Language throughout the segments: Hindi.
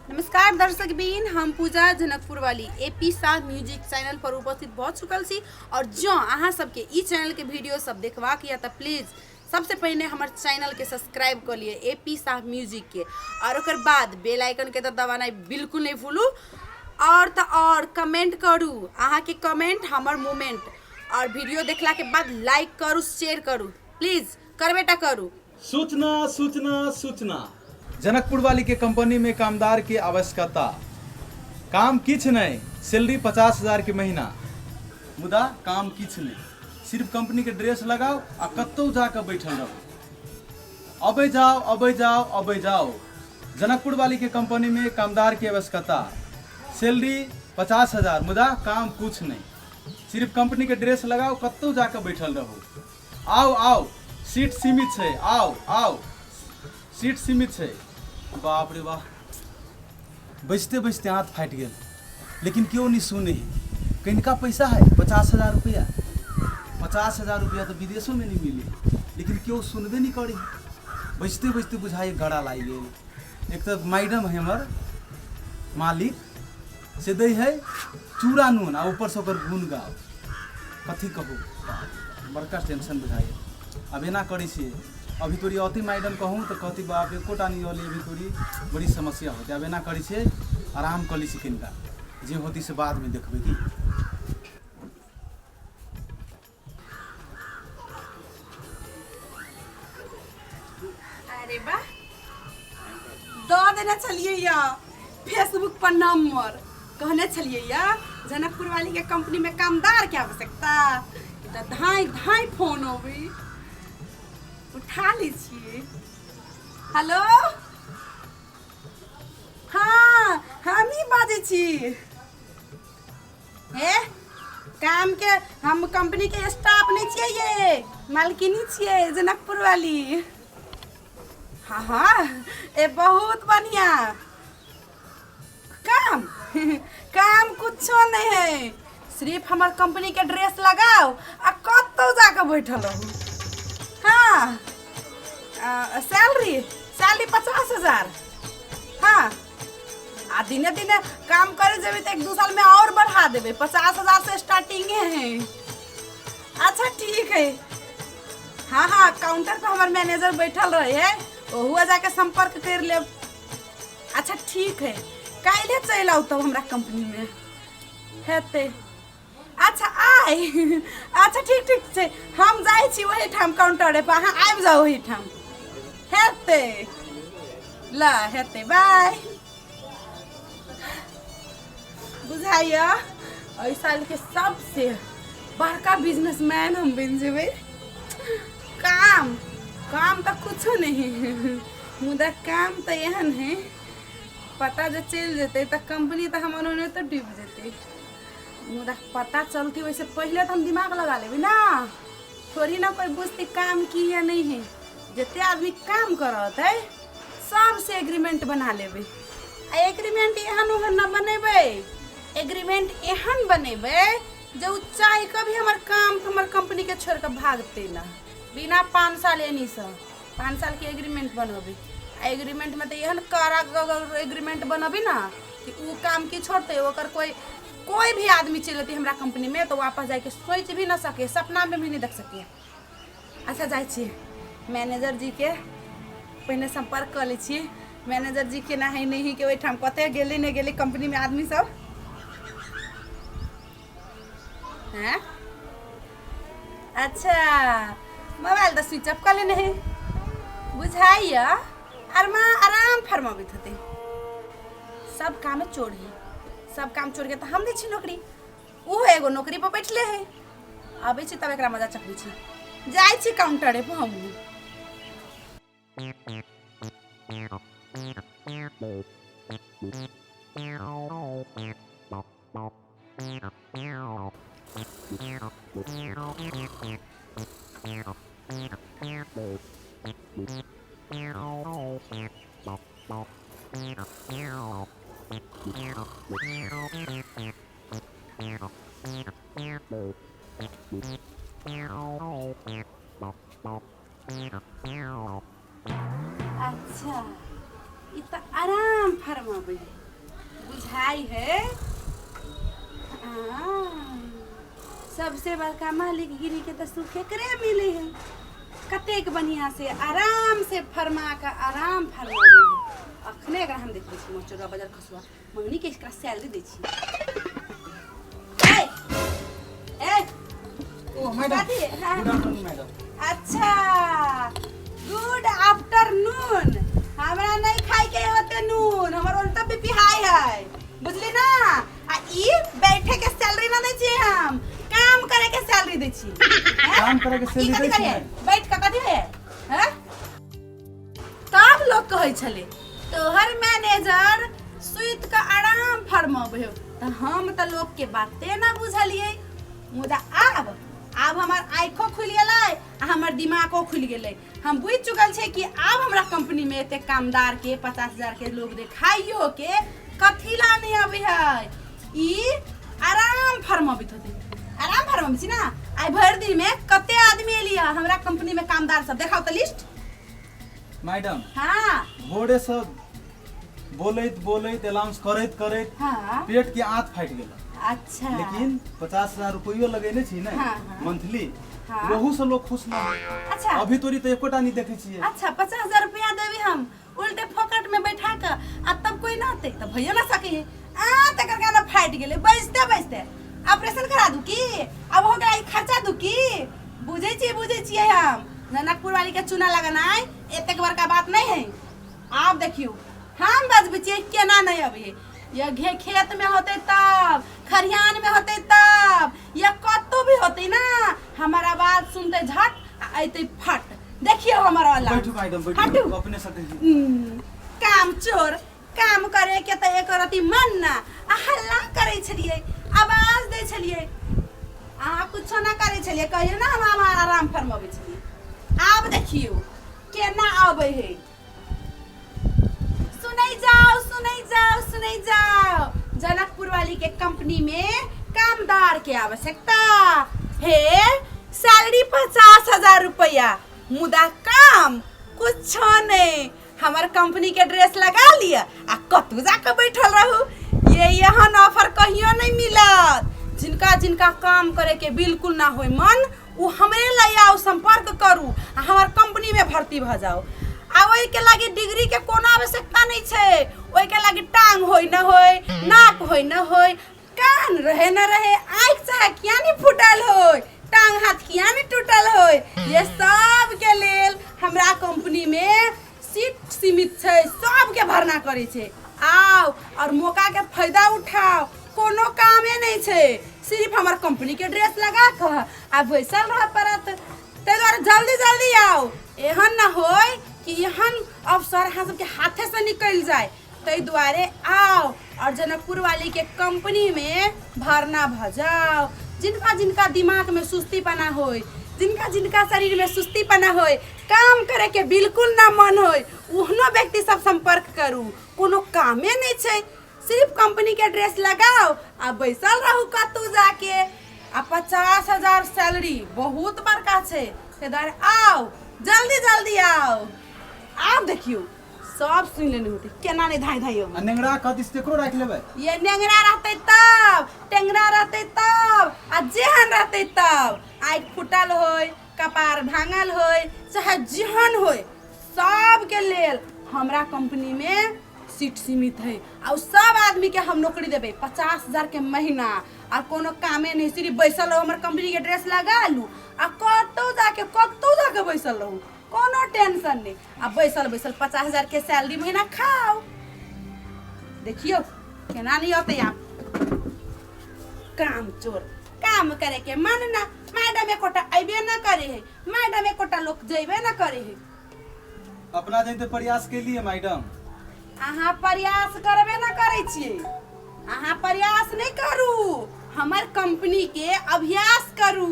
नमस्कार दर्शक बीन, हम पूजा जनकपुर वाली एपी साह म्यूजिक चैनल पर उपस्थित बहुत चुकल सी। और जो अहाँ सबके ई चैनल के वीडियो सब देखवाक या तो प्लीज़ सबसे पहले हमारे चैनल के सब्सक्राइब कर लिए एपी साह म्यूजिक के, और ओकर बाद बेल आइकन के तो दबाना बिल्कुल नहीं भूलू। और कमेंट करू, अहाँ के कमेंट हमर मोमेंट, और वीडियो देखला के बाद लाइक करू, शेयर करू, प्लीज़ करबेटा करू। सूचना सूचना सूचना जनकपुर वाली के कंपनी में कामदार की आवश्यकता। काम किछ नहीं, सैलरी 50,000 के महीना, मुदा काम किछ नहीं, सिर्फ कंपनी के ड्रेस लगाओ आ कत्तौ जाकर बैठल रहो। अबे जाओ अबे जाओ अबे जाओ। जनकपुर वाली के कंपनी में कामदार की आवश्यकता, सैलरी 50,000, मुदा काम कुछ नहीं, सिर्फ कंपनी के ड्रेस लगाओ, कत्तौ जाकर बैठल रहो। आओ आओ, सीट सीमित है, आओ आओ, सीट सीमित है। बाप रे बाप, बजते बजते हाथ फाट गया, लेकिन क्यों नहीं सुने। किनका पैसा है 50,000 रुपया, 50,000 रुपया तो विदेशों में नहीं मिले, लेकिन क्यों सुनबे नहीं करी। बजते बजते बुझाए गड़ा लाई गए। एक तो मैडम है हमार मालिक से दे है चूड़ा नून, आ ऊपर से ओकर गुण गाओ, कथी कहूँ, बड़का टेंशन बुझाए। अब एना करी से अभी तोरी अति मैडम कहूँ तो कहती बाप एकोटा नहीं होली, अभी तोरी बड़ी समस्या होती। अब एना करी से आराम कली से किनका जे होती से बाद में देखबे की। अरे बा, दो देना चलिए या फेसबुक पर नंबर, कहने चलिए या जनकपुर वाली के कंपनी में कामदार की आवश्यकता। तो धाई धाई फोन हो गई, उठा लीजिए। हेलो, हाँ हम ही बाजे छी। हे काम के हम कंपनी के स्टाफ नहीं छिए, ये मालकिनी छिए जनकपुर वाली। हाँ हाँ, ए बहुत बढ़िया काम काम कुछ नहीं है, सिर्फ हमार कंपनी के ड्रेस लगाओ आ कत्तो जाकर बैठल रहो। हाँ, सैलरी 50,000। हाँ, आ दिने दिने काम करे जेबे तो 1-2 साल में और बढ़ा देवे, 50,000 से स्टार्टिंग है। अच्छा ठीक है। हाँ हाँ, काउंटर पर हमारे मैनेजर बैठल रहे है, वहुआ जाके संपर्क कर ले। अच्छा ठीक है, काल्हे चल आओ तब हमरा कंपनी में हेते। अच्छा आए, अच्छा ठीक ठीक से हम जाए छी वही ठाम काउंटर पर, अहाँ आबि जाओ वही ठाम हेते। ला हेते, बाय। बुझाइया एहि साल के सबसे बड़का बिजनेसमैन हम बन जेबै। काम काम तो कुछ नहीं, मुदा काम तो एहन है, पता जो चल जेते तो कंपनी तो हमारे तो डूब जेते। मुदा पता चलती वैसे पहले तो हम दिमाग लगा लेबे ना, थोड़ी ना कोई बुझती काम की या नहीं है। जितने आदमी काम करत है सबसे एग्रीमेंट बना लेबे। एग्रीमेंट एहन ओहन ना बनेबे, एग्रीमेंट एहन बनेबे जो चाहे कभी हमार काम हमार कंपनी के छोड़ कर भागते ना, बिना 5 साल एनी से 5 साल के एग्रीमेंट बनबे। एग्रीमेंट में तो एहन कड़ा एग्रीमेंट बनबी ना कि वो काम की छोड़ते ओकर कोई भी आदमी चलती हमरा कंपनी में तो वापस जाके सोच भी ना सके, सपना में भी नहीं देख सके। अच्छा जाए छी मैनेजर जी के पहले संपर्क कर ले छी, मैनेजर जी के ना है नहीं के वही ठाम कते गेली नहीं गेली कंपनी में आदमी सब हैं। अच्छा मोबाइल तो स्विच ऑफ कर लेने है, बुझाइया अरमा आराम फरमावित होते। सब काम चोर है, सब काम छोड़ के तो हम दी छी नौकरी, वो एगो नौकरी पर बैठले है। अबे छी तब एकरा मजा चखबी छी, जाई छी काउंटर पे हम। अच्छा, इ त आराम फरमावे। भाई है। सबसे बड़का मालिक गिरी के तो सुखे करे मिले है। कतेक बढ़िया से आराम से फरमा का आराम फरमावे है। अखने अगर हम देखै छी मोचरा बाजार खसुआ मंगनी के एकरा सैलरी दै छी। ए ओ मैडम, कथी? हाँ। Good afternoon madam. अच्छा, गुड आफ्टरनून। हमरा नहीं खाई के होते नून, हमर उल्टा बीपी हाई है, बुझली ना। आ ई बैठे के सैलरी ना दै छी, हम काम करे के सैलरी दै छी। काम करे के सैलरी दै छी। बैठ के कथी है? हैं? तब लोग कहै छले तोहर मैनेजर सुइत के आराम फरमावे हो। त हम त लोग के बाते ना बुझलिए। मुदा आब हमार आँखों खुल गेलै, हमार दिमागो खुल गेलै। हम बुझ चुकल छे कि आब हमरा कंपनी में एते कामदार के 50,000 के लोग देखाइयो के कथी ला नहीं आवे है। ई आराम फरमावित होते, आराम फरमावी छी ना। आई भर दिन में कते आदमी एलिया हमरा कंपनी में कामदार सब, देखाओ त लिस्ट। मैडम हाँ भोरे सब बोलैत बोलैत अलाउंस करैत करैत हाँ। पेट के आंत फाटि गेल। अच्छा, लेकिन 50,000 रुपयो लगेने छी ना हाँ, हाँ। मंथली, हाँ। वहू से लोग खुश ना है। अच्छा अभी तोरी तो एकोटा नहीं देखे छिए। अच्छा 50,000 रुपया देवी हम उल्टे फोकट में बैठा के, आ तब कोई ना आते तब भैया ना सके। तकर गाना फाट गेले, बैसते ऑपरेशन करा दू की? अब हो गया खर्चा दू की? बुझे छिए हम जनकपुर वाली के चूना लगानाय एतेक बड़का बात नहीं है। आप देखियो हम बजबै छिए केना नहीं अबे। या खेत में होते तब, खरियान में होते तब, या कतो भी होते ना, हमारा आवाज सुनते झट आते फट। देखियो हमारा वाला। बैठो मैडम, बैठो, हटू। अपने सके। काम चोर, काम करे के त एक रति मन ना आ हल्ला करे छलिए, आवाज दे छलिए। आ कुछ ना करे छलिए, कहियो ना हम हमारा आराम फरमावे छलिए। आब देखियो केना आवे है। सुनै जाओ जनकपुर वाली के कंपनी में कामदार के आवश्यकता है। सैलरी 50,000 रुपया, मुदा काम कुछ नहीं। हमार कंपनी के ड्रेस लगा लिया आ कतू जाके बैठल रहू। ये यहाँ ऑफर कहियो नहीं मिलत। जिनका जिनका काम करे के बिल्कुल ना होय मन, वो हमरे लिए आओ, संपर्क करू आ हमार कंपनी में भर्ती भ जाओ। आ ओइ के लागी डिग्री के कोनो आवश्यकता नहीं छे। ओइ के लागी टांग होय न होय, नाक होय न होय, कान रहे न रहे, आँख चाहे किया नहीं फूटल होय, टांग हाथ किया नहीं टूटल होय, ये सब के लेल हमरा कंपनी में सीट सीमित छे। सब के भरना करे छे। आओ और मौका के फायदा उठाओ। कोनो कामे नहीं छे, सिर्फ हमार कंपनी के ड्रेस लगा के आ बैसल रह परत। ते द्वारा जल्दी आओ, एहन न होय कि एहन अवसर हाँ सबके हाथे से निकल जाए। तै द्वारे आओ और जनकपुर वाली के कंपनी में भरना भ जाओ। जिनका जिनका दिमाग में सुस्ती पना होय, जिनका जिनका शरीर में सुस्ती पना होय, काम करे के बिल्कुल ना मन होय, उहनो व्यक्ति सब संपर्क करू। कोनो कामे नहीं छे, सिर्फ कंपनी के ड्रेस लगाओ आ बैसल रहू कतू जाके। आ 50,000 सैलरी बहुत बड़का छे। ते द्वारे आओ, जल्दी आओ। आप देखियो सब सुन लेने होते केना नहीं धाई हो। नेंगरा कद स्टेकरो रख लेबे। ये नेंगरा रहते तब, टेंगरा रहते तब, आ जेहन रहते तब, आँख फुटल होय, कपार भांगल होय, चाहे जेहन होय, सब के लेल हमरा कंपनी में सीट सीमित है। और सब आदमी के हम नौकरी देबे 50,000 के महीना। और कोनो कामे नहीं, सिर्फ बैसल रहो, हमारे कंपनी के ड्रेस लगा लू आ कतौ जाके बैसल रहू, कोनो टेंशन नहीं। अब बैसल 50,000 के सैलरी महीना खाओ। देखियो केना नहीं होते आप। काम चोर, काम करे के मन ना। मैडम एकोटा अबे ना करे है, मैडम एकोटा लोग जेबे ना करे है। अपना जैते प्रयास के लिए मैडम। अहाँ प्रयास करबे ना करे छिए। अहाँ प्रयास नहीं करू, हमार कंपनी के अभ्यास करू,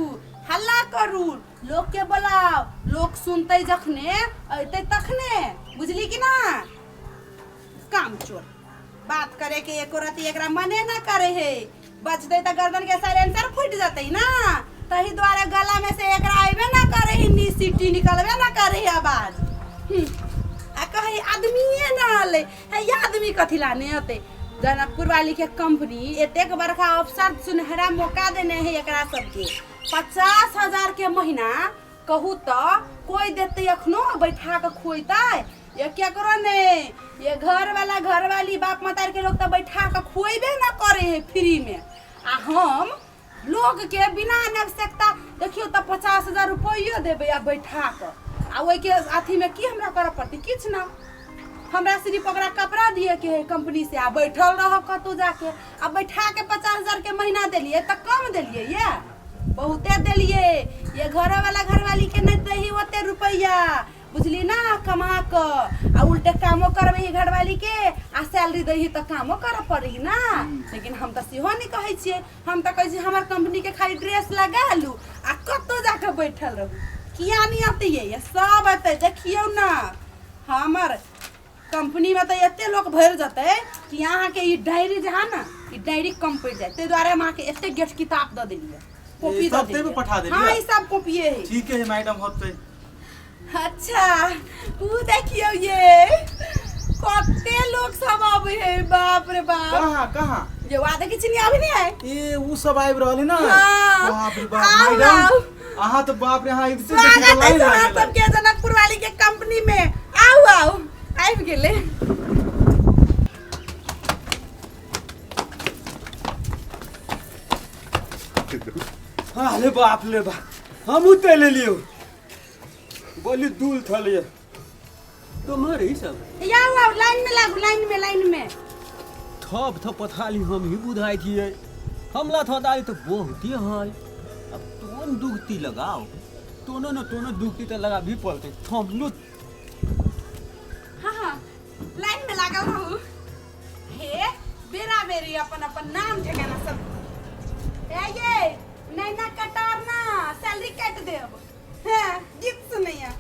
हल्ला करू, लोग के बुलाओ। लोग सुनते जखने अते तखने, बुझली कि ना। काम चोर, बात करे के एको रति एकरा मने ना करे है। बचते त गर्दन के साइलेंसर फूट जतई ना, तही द्वारा गला में से एकरा आइबे ना करे है, नी सीटी निकलबे ना करे है आवाज। आ कहे आदमीए ना आले है, ये आदमी कथी लाने होते। जनकपुर वाली के कंपनी एतेक बड़का अवसर सुनहरा मौका देने है एकरा सबके 50,000 के महीना कहू तो कोई देते अखनो बैठा के खुएता ये क्या करो ने ये घर वाला घर वाली बाप मतार के लोग तो बैठा के खुएबे ना करे है फ्री में आ हम लोग के बिना आवश्यकता देखियो तो 50,000 रुपया देबे या बैठा के आ ओइ के अथी में की हमरा करे पड़ती किछ ना हमरा सिर्फ ओकरा कपड़ा दिए के है कंपनी से आ बैठल रह कतौ जाके आ बैठा के 50,000 के महीना देलिए तो कम देलिए ये बहुते देलिए ये घर वाला घरवाली के नहीं दही ओते रुपया बुझली ना कमा क आ उल्टे कामो करबे घरवाली के आ सैलरी दही तो कामो कर पड़ी ना लेकिन हम तो सेहो नहीं कहै छियै हम तो कहै छी हमर कंपनी के खाली ड्रेस लगा लू आ कतौ जाके बैठल रहू किया नहीं आती है ये सब आते देखियो ना हमर कंपनी में तो एते लोग भर जते कि यहाँ के ई डायरी जहाँ ना ई डायरी कम पड़ जाए ते द्वारा माँ के एते गेट किताब दे दिलिए कॉपी दे दिलिए पठा दिलिए हाँ ई सब कॉपी है ठीक है मैडम होते अच्छा वो देखियो ये कते लोग सब आवे है बाप रे बाप कहाँ जे वादे किछ नहीं आवे नहीं है ए उ सब आइब रहले ना हाँ। बाप रे बाप मैडम आहा तो बाप रे हां इबते स्वागत है लाइन सब के जनकपुर वाली के कंपनी में आओ आइब गेले हाँ ले बाप हम उते ले लियो बोली दूल थलिए तुम्हारे ही सब आओ लाइन में लागू लाइन में थप थप पथाली हम ही बुधाई थिए हमला थदाली तो बहुत ही है अब तोन दुगती लगाओ तोनो न तोनो दुगती तो लगा भी पड़ते थम लो हाँ लाइन में लगा रहू हे बेरा बेरी अपन नाम ठिकाना सब ये नैना कटार ना सैलरी काट देब हैं गीत सुनैया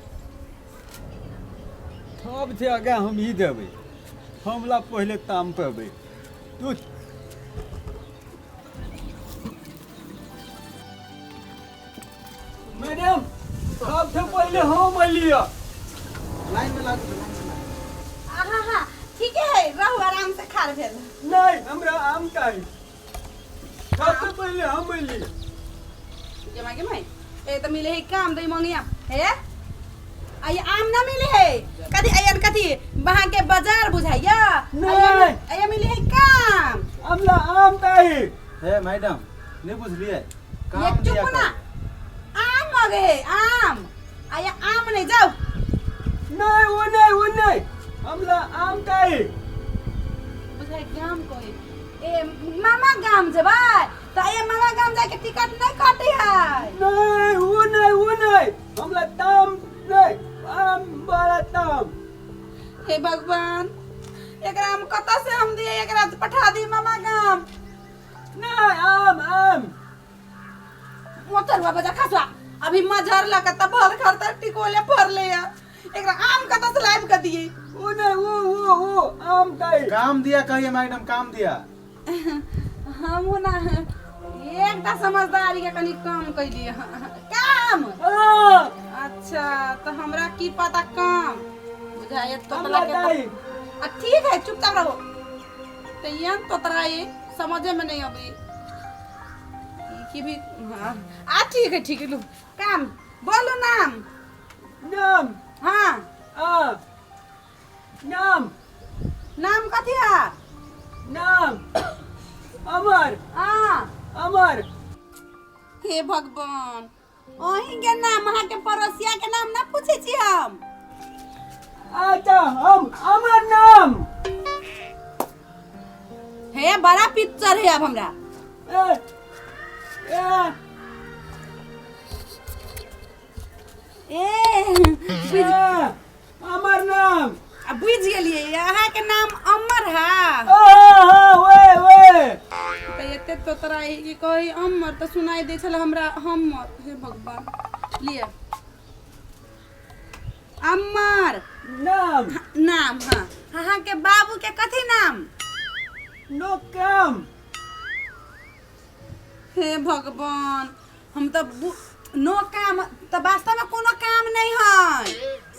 थप थे आगे हम ही देबे हमला पहले ताम पेबे तू मैडम थप थे पहले हम लिया लाइन में लागू हाँ ठीक है रहू आराम से खार भेल नहीं हमरा आम काई सबसे पहले हम ली जमा के मैं ए तो मिले है काम दई मंगिया है आई आम ना मिले है कथी अयन कथी वहां के बाजार बुझाइया नहीं अय मिले है काम हमला आम काई है मैडम नहीं बुझलिए ये काम दिया चुप ना कर। आम मगे आम आया आम नहीं जाओ नहीं वो नहीं हमला आम काई बुझाइ गाम कोई ए मामा गाम जबा त ए मामा गाम जाके टिकट नहीं काटी है नहीं वो नहीं हमला ताम नहीं आम बड़ा ताम हे भगवान एकरा हम कत से हम दिए एकरा पठा दी मामा गाम नहीं आम मोटर बाबा जा खसवा अभी मजर लगा त भर घर त टिकोले भर ले एकरा आम कत से लाइव कर दिए वो नहीं वो आम काई काम दिया कहिए मैडम काम दिया हम ना एकटा समझदारी के कनी काम कैली काम अच्छा तो हमरा की पता काम बुझाए तो ठीक है चुपचाप रहो तो ये तो तराए समझे में नहीं अभी की भी हाँ ठीक है लो काम बोलो नाम हाँ नाम कथी है अमर हे भगवान ओही के नाम अहाँ के पड़ोसिया के नाम ना पूछे छी हम अच्छा हम अमर नाम हे बड़ा पिक्चर है अब हमरा अमर नाम अब बुझ गेलिए अहाँ के नाम अमर है तो एते तो तोरा ई कही अमर तो सुनाई दे छल हमरा हमर हे भगवान लिए अमर नाम हाँ अहाँ के बाबू के कथी नाम नो काम हे भगवान हम तो नो काम तो वास्तव में कोनो काम नहीं है।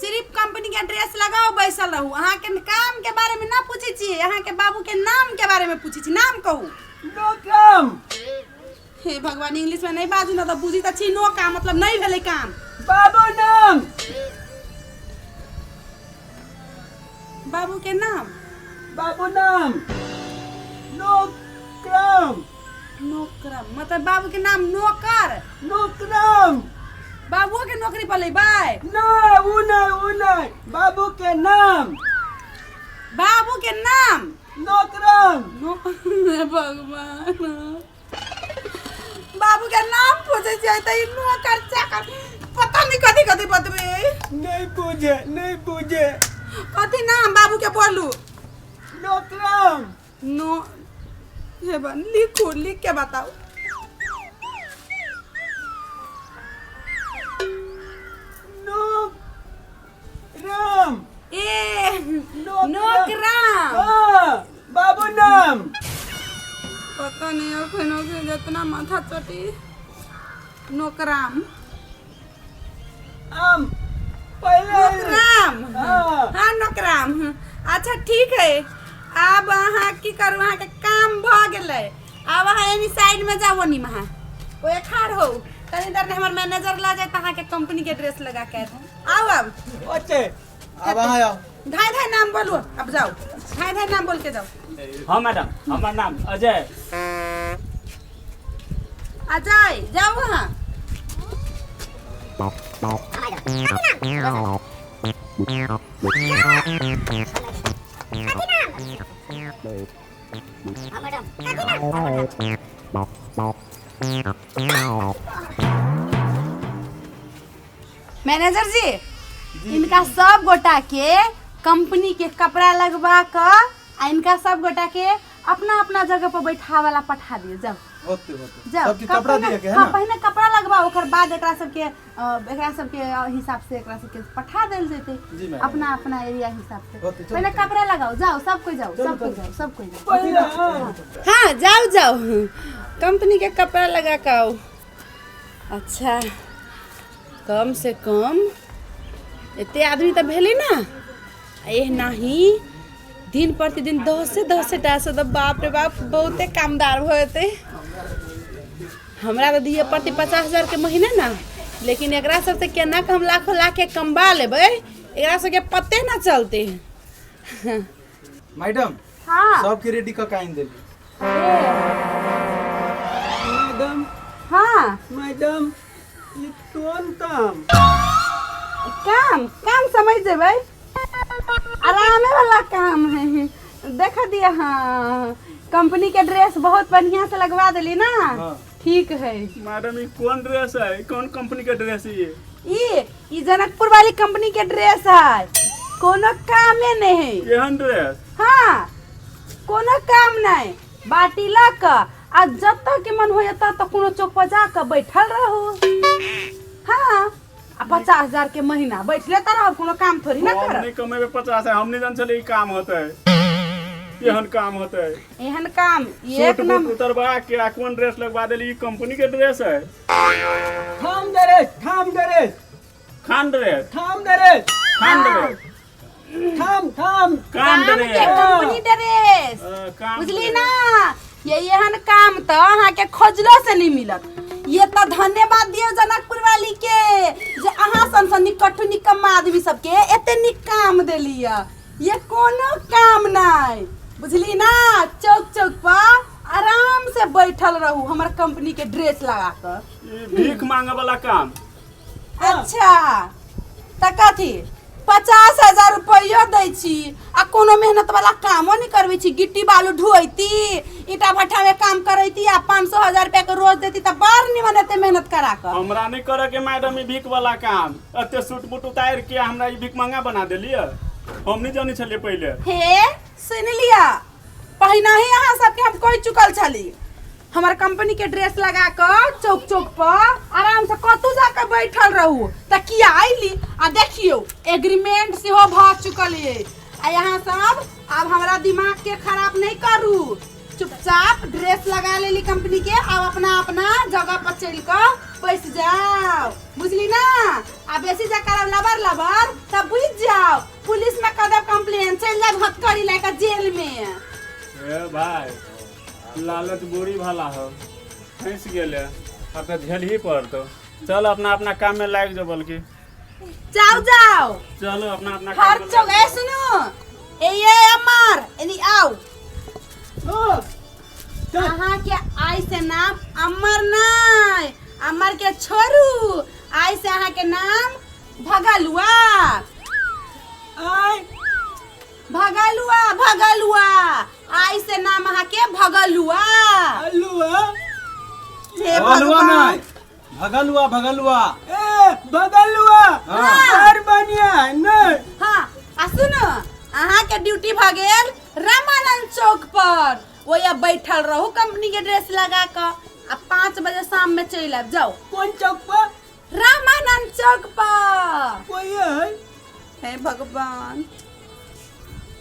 सिर्फ कंपनी के ड्रेस लगाओ बैसल रहू। अहाँ के काम के बारे में ना पूछे छी, अहाँ के बाबू के नाम के बारे में पूछे छी। नाम कहू। नो काम। हे भगवान, इंग्लिश में नहीं बाजू ना तो बुझी त छी नो काम मतलब नहीं भेले काम। बाबू नाम। बाबू के नाम। बाबू नाम। नो काम। नौकरम मतलब बाबू के नाम नौकर। नौकरम। बाबू के नौकरी पर ले बाय। नहीं बाबू के नाम। बाबू के नाम नौकरम। भगवान, बाबू के नाम पूछे छै त ई नौकर चाकर पता नहीं कथी कथी बतबे। नहीं पूछे। कथी नाम बाबू के बोलू। नौकरम। नो हे बन लिखो, लिख के बताओ। राम। ए नौकराम। बाबू नाम। पता नहीं अखनो के जितना माथा चटी। नौकराम। आम पहले नौकराम। हाँ। हाँ नौकराम। अच्छा ठीक है। अब अहाँ की करू, अहाँ के काम भ गेलै। अब अहाँ एनी साइड में जाओ नी महा ओए खाड़ हो। कनी देर में हमर मैनेजर ला जाए त अहाँ के कंपनी के ड्रेस लगा के आओ। अब ओचे अब अहाँ आओ। धाय धाय नाम बोलो। अब जाओ, धाय धाय नाम बोल के जाओ। हाँ मैडम, हमारा नाम अजय। अजय जाओ वहाँ। मैनेजर जी, इनका सब गोटा के कंपनी के कपड़ा लगवा कर आ इनका सब गोटा के अपना अपना जगह पर बैठा वाला पठा दिए। जाओ जाओ सबके कपड़ा दिए के है हाँ, ना। पहले कपड़ा लगवाओ, ओकर बाद एकरा सबके हिसाब से एकरा सबके पठा देल जी जेते मैडम। अपना अपना एरिया हिसाब से। होते, चलो, पहले चलो। कपड़ा लगाओ। जाओ सब कोई जाओ, चलो, सब कोई चलो। जाओ, सब कोई जाओ। पहले हाँ जाओ जाओ, कंपनी के कपड़ा लगा के आओ। अच्छा कम से कम इतने आदमी तो भेले ना। ये नहीं दिन प्रतिदिन 10 से बाप रे बाप बहुते कामदार होते। हमरा तो दिए प्रति 50,000 के महीने ना, लेकिन एकरा सबसे केना के हम लाखों लाख के कमबा लेबै एकरा सबके पते ना चलते। मैडम हाँ सबके रेडी क काइन देली। मैडम हाँ मैडम ये कौन काम? काम काम समझ जेबै, आरामे वाला काम है। देखा दिया। हाँ कंपनी के ड्रेस बहुत बढ़िया से लगवा दिली ना। हाँ। ठीक है। मैडम ये कौन ड्रेस है? कौन कंपनी का ड्रेस है ये? ई जनकपुर वाली कंपनी के ड्रेस है। कोनो कामे नहीं है। यहन ड्रेस? हाँ कोनो काम नहीं। बाटी ला के आ जब तक के मन हो जाता तो कोनो चौक पर जाकर बैठल रहू। हाँ 50,000 के महीना बैठले तो रहो, कोनो काम थोड़ी ना कर। हमने कमे में 50 है, हमने जान चले काम होता है। यहन काम होता है। एहन काम एक सूट बूट नंबर। उतरवा के आ कौन ड्रेस लगवा देली? कंपनी के ड्रेस है। थाम ड्रेस। खान ड्रेस? थाम ड्रेस। खान ड्रेस? थाम काम के ड्रेस? कंपनी ड्रेस काम बुझली ड्रेस। ना। ये एहन काम तो अहाँ के खोजलो से नहीं मिलत। ये तो धन्यवाद दियो जनकपुर वाली के जे अहाँ सन निकट निकम आदमी सबके एते निक काम देलिया। ये कोनो काम नहीं बुझली ना। चौक चौक पर आराम से बैठल रहू हमार कंपनी के ड्रेस लगा कर। ये भीख मांगे वाला काम। अच्छा त कथी 50,000 रुपया दै छी आ कोनो मेहनत वाला कामो नहीं करबै छी। गिट्टी बालू ढोइती, ईटा भट्ठा में काम करैती आ 500,000 रुपया के रोज देती त बार निमन एते मेहनत करा कर। हमरा नहीं करे के मैडम ये भीख वाला काम। अते सूट बूट उतार के हमरा ये भीख मांगा बना देलिए। हम नहीं जानी छलिए पहले। हे सुन लिया, पहिना ही अहाँ सबके हम कोई चुकल छली। हमार कंपनी के ड्रेस लगा कर चौक चौक पर आराम से कतू जाकर बैठल रहू त किया आइली आ देखियो एग्रीमेंट से हो भ चुकल है। आ यहाँ सब अब हमरा दिमाग के खराब नहीं करू। चुप चुपचाप ड्रेस लगा लेली कंपनी के, अब अपना अपना जगह पर चल कर पैस जाओ, बुझली ना। अब बेसी जकर लबर लबर तब बुझ जाओ, पुलिस में कर दो कंप्लेन, चल जाए हथकड़ी लेकर जेल में। ए भाई लालच बुरी भला हो, फंस गेले, अब तो झेल ही पड़तो। चल अपना अपना काम में लाग जाओ, बल्कि जाओ जाओ चलो अपना अपना हर काम में चौक लाग सुनो ये अमर एनी आओ। अहाँ के आई से नाम अमर नहीं, अमर के छोरू, आई से अहाँ के नाम भगलुआ। भगलुआ भगलुआ, आई से नाम अहाँ के भगलुआ। हे भगलुआ भगवान। नहीं, भगलुआ भगलुआ। बगलुआ हाँ। बढ़िया नहीं। हाँ आ सुनो, अहाँ के ड्यूटी भगेल रामानंद चौक पर, वो या बैठल रहू कंपनी के ड्रेस लगा कर, अब 5 बजे शाम में चल आब जाओ। कौन चौक पर? रामानंद चौक पर। कोई है? हे भगवान,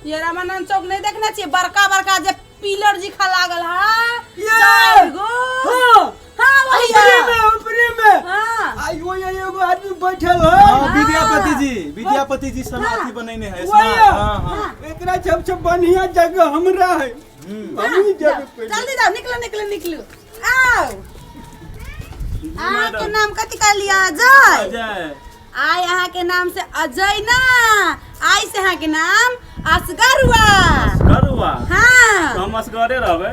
ये रामानंद चौक नहीं देखना चाहिए, बड़का बड़का जो पिलर जिखा लागल है, ये। 4 गो। हाँ हाँ वही ऊपरे में हाँ आई वो एगो आदमी बैठल है। हाँ, विद्यापति जी समाधि बनैने है वही है। हाँ हाँ। एकरा सबसे बढ़िया जगह हमरा है। वही जगह पे जल्दी जाओ, निकलो निकलो निकलो, आओ। के नाम कथी कर लिया? अजय। अजय। आई अहाँ के नाम से अजय ना, आई से अहाँ के नाम असगर हुआ। करुआ हाँ हम असगरे रहबे।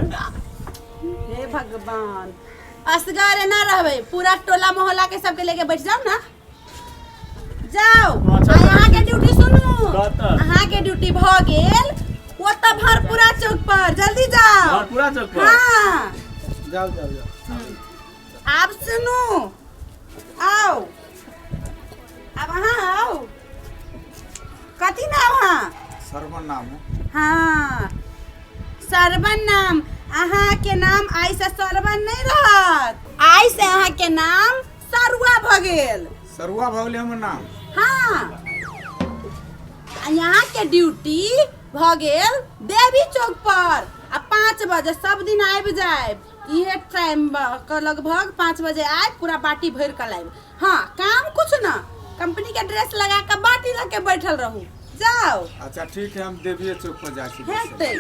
हे भगवान, असगर ना रहबे, पूरा टोला मोहल्ला के सबके लेके बैठ जाओ ना। जाओ अच्छा, आई अहाँ के ड्यूटी सुनू, कतऽ? अहाँ के ड्यूटी भ गेल वो तब भरपूरा चौक पर, जल्दी जाओ। पूरा चौक पर। हाँ जाओ जाओ जाओ। आप सुनो, आओ अब अहाँ आओ। कथी नाम है? सरवन नाम है। हाँ सरवन नाम, अहाँ के नाम आई से सरवन नहीं रहत, आई से अहाँ के नाम सरुआ भ गेल। सरुआ भगले हमर नाम। हाँ यहाँ के ड्यूटी भ गेल देवी चौक पर, आ 5 बजे सब दिन आबि जाए, इहे टाइम लगभग 5 बजे आए, पूरा बाटी भर कर लाइब। हाँ काम कुछ ना, कंपनी के ड्रेस लगा कर बाटी लग के बैठल रहू, जाओ। अच्छा ठीक है, हम देवी चौक पर जाके हेतै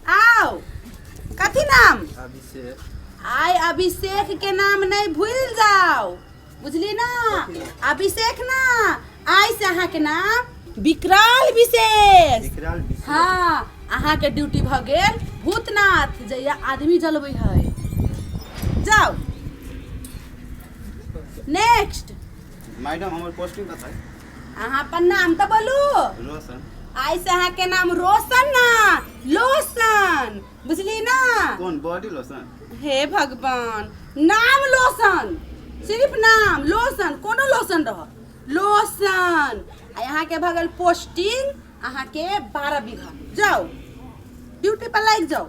आओ। कथी नाम? अभिषेक। आई अभिषेक के नाम नहीं भूल जाओ, बुझली ना। अभिषेक ना, आई से अहाँ के नाम विकराल विशेष। हाँ अहाँ के ड्यूटी भ गेल भूतनाथ, जैया आदमी जलबै है, जाओ। नेक्स्ट मैडम हमर पोस्टिंग कत है? अहाँ अपन नाम तो बोलू। रोशन। आई से अहाँ के नाम रोशन ना, लोशन, बुझली ना। कौन बॉडी लोशन? हे भगवान, नाम लोशन, सिर्फ नाम लोशन, कोनो लोशन रह लोशन। आ यहाँ के भगल पोस्टिंग अहाँ के 12 बीघा, जाओ ड्यूटी पर लग जाओ।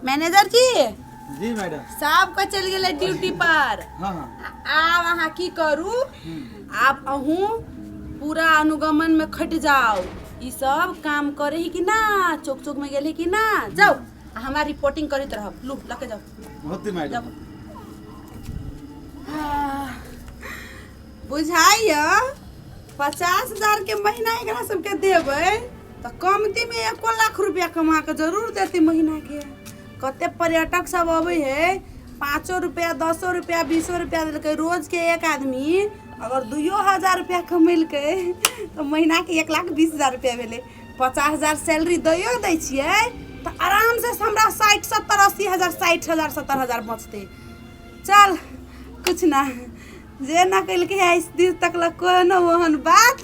मैनेजर जी मैडम। सब को चल गए ड्यूटी पर। हाँ हाँ। आब अहाँ की करू, आप अहूँ पूरा अनुगमन में खट जाओ, ई सब काम करे ही कि ना, चौक चौक में गेले कि ना, जाओ हमारी रिपोर्टिंग करते रहो, लू लके जाओ। बहुत मैडम। बुझाइए 50,000 के महीना एकरा सबके देबै तो कमती में 1 लाख रुपया कमा के जरूर देती महीना के। कते पर्यटक सब अबे है, 5 रुपया 10 रुपया 20 रुपया देलकै, रोज के एक आदमी अगर 2,000 रुपया कमेलकै तो महीना के 1,20,000 रुपया भेलै। 50,000 सैलरी दैयो दै छियै तो आराम से हमरा 60 70 80 हजार 60 हजार 70 हजार बचते। चल कुछ ना, जे न कलके इस दिन तक कोनो ओहन बात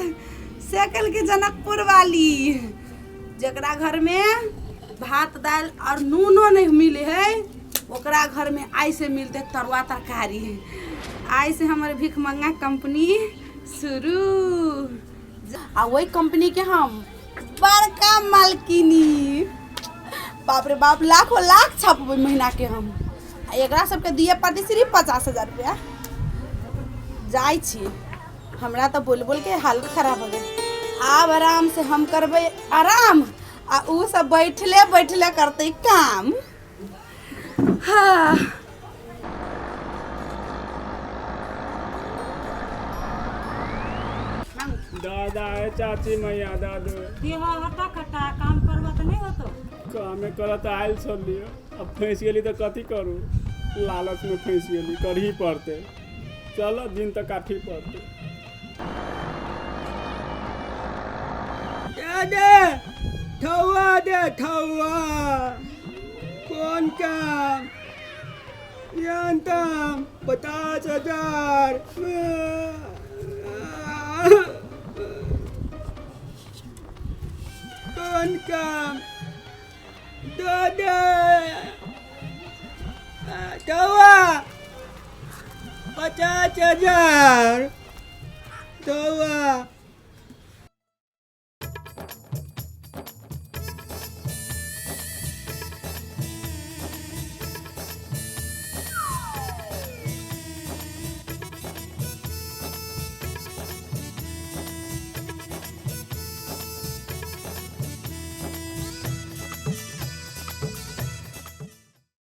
से कलके जनकपुर वाली, जकरा घर में भात दाल और नूनो नहीं मिले है, ओकरा घर में आई से मिलते तरुआ तरकारी। आई से हमारे भीख मंगा कंपनी शुरू, आ वही कंपनी के हम बड़का मालकिनी, बाप रे बाप, लाखों लाख छापबै महीना के हम। एकरा सबके दिए पड़ती सिर्फ 50,000 रुपया। जाई छी, हमरा तो बोल बोल के हालत खराब हो गई। अब आराम से हम करबे आराम, आ ऊ सब बैठले बैठले करते काम। हाँ दादा है चाची मैया दादू देह हटा खटा काम करवा तो नहीं होतो। कामे करत आयल छलियो, अब फंस गेली तो कथी करू, लालच में फंस गेली, कर ही पड़ते। चलो दिन तो काटी पड़ते। दे ठौआ कौन काम यांतम 50,000 कौन काम दे ठौआ 50,000 ठौआ